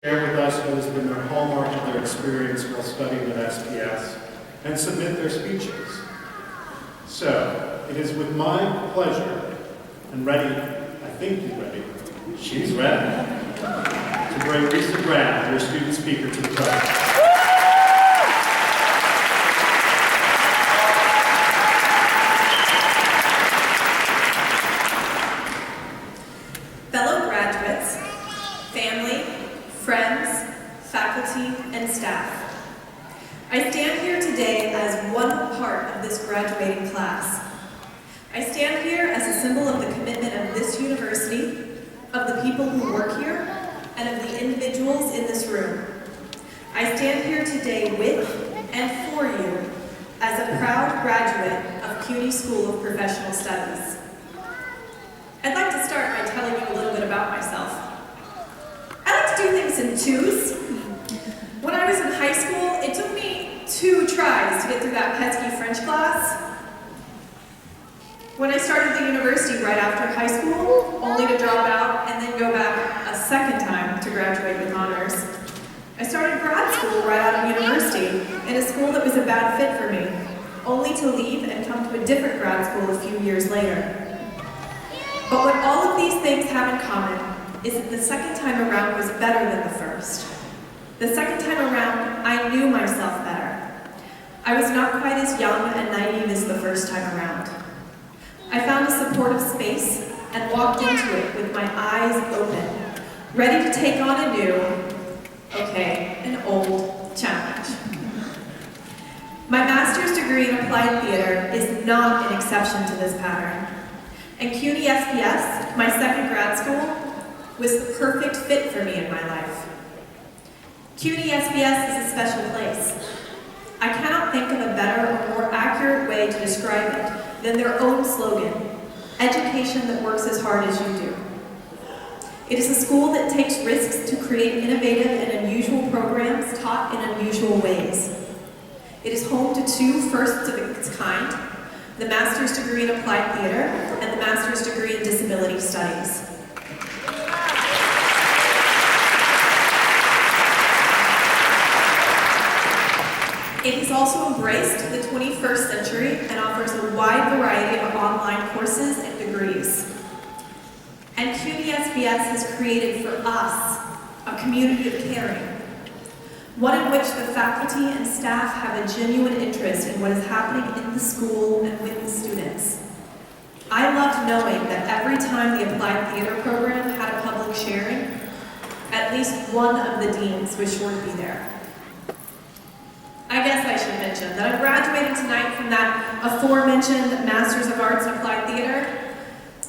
Share with us what has been their hallmark of their experience while studying at SPS, and submit their speeches. So, it is with my pleasure, and ready, I think you're ready, she's ready, to bring Risa Graham, your student speaker, to the podium. Friends, faculty, and staff. I stand here today as one part of this graduating class. I stand here as a symbol of the commitment of this university, of the people who work here, and of the individuals in this room. I stand here today with and for you as a proud graduate of CUNY School of Professional Studies. I'd like to start by telling you a little bit about myself. I like to do things in twos. When I was in high school, it took me 2 tries to get through that pesky French class. When I started the university right after high school, only to drop out and then go back a second time to graduate with honors. I started grad school right out of university in a school that was a bad fit for me, only to leave and come to a different grad school a few years later. But what all of these things have in common is that the second time around was better than the first. The second time around, I knew myself better. I was not quite as young and naive as the first time around. I found a supportive space and walked into it with my eyes open, ready to take on a new, an old challenge. My master's degree in applied theater is not an exception to this pattern. And CUNY SPS, my second grad school, was the perfect fit for me in my life. CUNY SPS is a special place. I cannot think of a better or more accurate way to describe it than their own slogan, education that works as hard as you do. It is a school that takes risks to create innovative and unusual programs taught in unusual ways. It is home to 2 firsts of its kind, the master's degree in applied theater and the master's degree in disability studies. It has also embraced the 21st century and offers a wide variety of online courses and degrees. And CUNY SPS has created for us a community of caring, one in which the faculty and staff have a genuine interest in what is happening in the school and with the students. I loved knowing that every time the Applied Theater program had a public sharing, at least one of the deans was sure to be there. I guess I should mention that I'm graduating tonight from that aforementioned Master's of Arts in Applied Theater.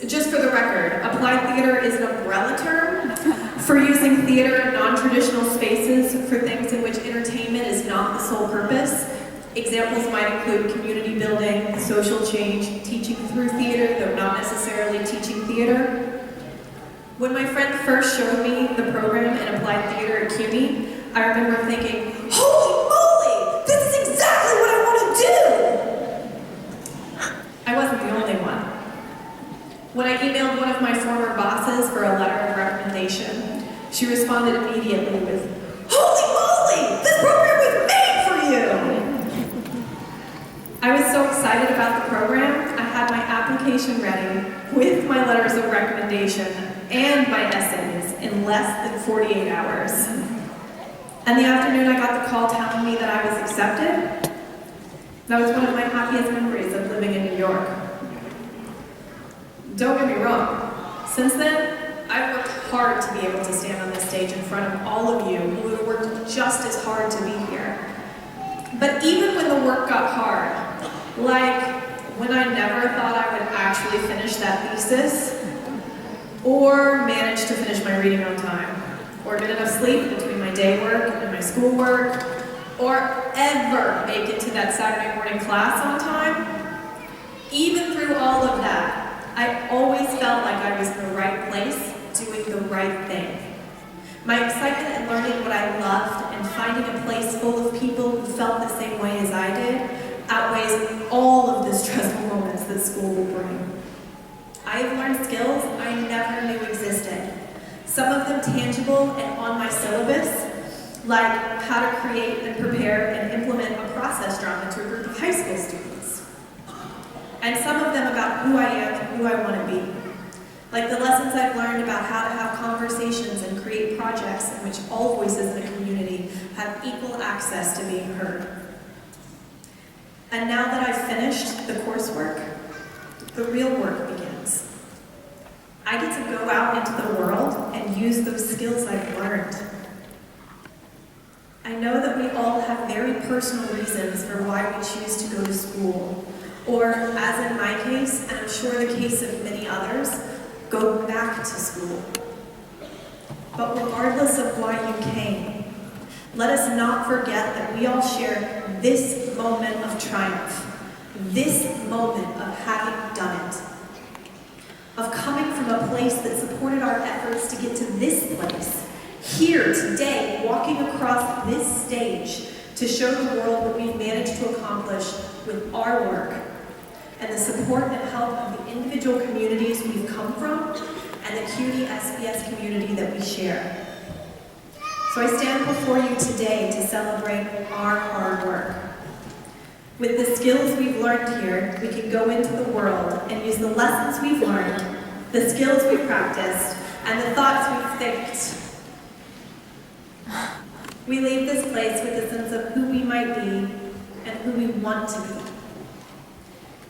Just for the record, Applied Theater is an umbrella term for using theater in non-traditional spaces for things in which entertainment is not the sole purpose. Examples might include community building, social change, teaching through theater, though not necessarily teaching theater. When my friend first showed me the program in Applied Theater at CUNY, I remember thinking, holy moly, this is exactly what I want to do! I wasn't the only one. When I emailed one of my former bosses for a letter of recommendation, she responded immediately with, holy moly, this program was made for you! I was so excited about the program, I had my application ready with my letters of recommendation and my essays in less than 48 hours. And the afternoon I got the call telling me that I was accepted. That was one of my happiest memories of living in New York. Don't get me wrong, since then, I've worked hard to be able to stand on this stage in front of all of you who have worked just as hard to be here. But even when the work got hard, like when I never thought I would actually finish that thesis, or manage to finish my reading on time, or get enough sleep between my day work and my school work, or ever make it to that Saturday morning class on time, even through all of that, I always felt like I was in the right place, doing the right thing. My excitement in learning what I loved and finding a place full of people who felt the same way as I did outweighs all of the stressful moments that school will bring. I have learned skills I never knew existed. some of them tangible and on my syllabus, like how to create and prepare and implement a process drawing to a group of high school students. And some of them about who I am and who I want to be, like the lessons I've learned about how to have conversations and create projects in which all voices in a community have equal access to being heard. And now that I've finished the coursework, the real work begins. I get to go out into the world and use those skills I've learned. I know that we all have very personal reasons for why we choose to go to school, or, as in my case, and I'm sure the case of many others, go back to school. But regardless of why you came, let us not forget that we all share this moment of triumph, this moment of having done it, of coming from a place that supported our efforts to get to this place, here today, walking across this stage to show the world what we've managed to accomplish with our work and the support and help of the individual communities we've come from and the CUNY SPS community that we share. So I stand before you today to celebrate our hard work. With the skills we've learned here, we can go into the world and use the lessons we've learned, the skills we've practiced, and the thoughts we've thinked. We leave this place with a sense of who we might be and who we want to be.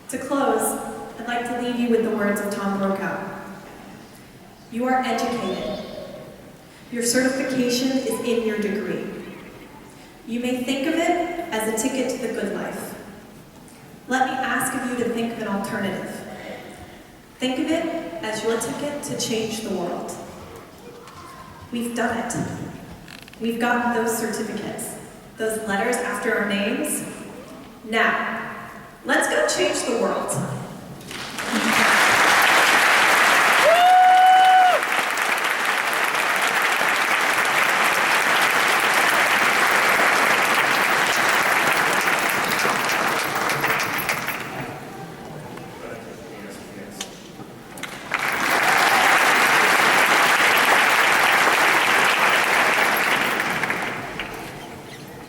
To close, I'd like to leave you with the words of Tom Brokaw. You are educated. Your certification is in your degree. You may think of it as a ticket to the good life. Let me ask of you to think of an alternative. Think of it as your ticket to change the world. We've done it. We've gotten those certificates, those letters after our names. Now, let's go change the world.